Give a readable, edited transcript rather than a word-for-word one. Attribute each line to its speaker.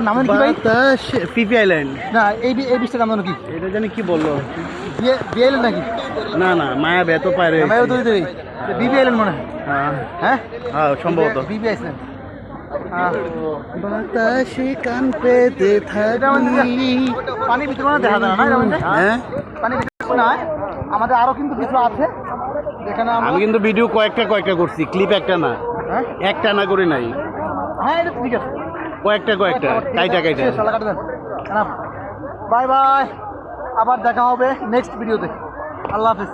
Speaker 1: নাম কি ভাই?
Speaker 2: পিপি আইল্যান্ড।
Speaker 1: না এই বীজটার নাম কি?
Speaker 2: এটা জানি কি বললো,
Speaker 1: বি আইল্যান্ড নাকি?
Speaker 2: না না, মায়া বেত পারে,
Speaker 1: বিবি আইল্যান্ড মনে হয়।
Speaker 2: হ্যাঁ হ্যাঁ সম্ভবত
Speaker 1: বিবি আইল্যান্ড।
Speaker 2: বাতাসে কান পেতে থাকি।
Speaker 1: পানি ভিতরে মানে দেখা যায় না,
Speaker 2: হ্যাঁ
Speaker 1: পানি ভিতরে না। আমাদের আরো কিন্তু কিছু আছে যেখানে
Speaker 2: আমি কিন্তু ভিডিও কয়েকটা করছি, ক্লিপ একটা না,
Speaker 1: হ্যাঁ
Speaker 2: একটা না করে নাই,
Speaker 1: হ্যাঁ এটা ঠিক আছে।
Speaker 2: কয়েকটা কাইটা
Speaker 1: বাই বাই, আবার দেখা হবে নেক্সট ভিডিওতে। আল্লাহ হাফিজ।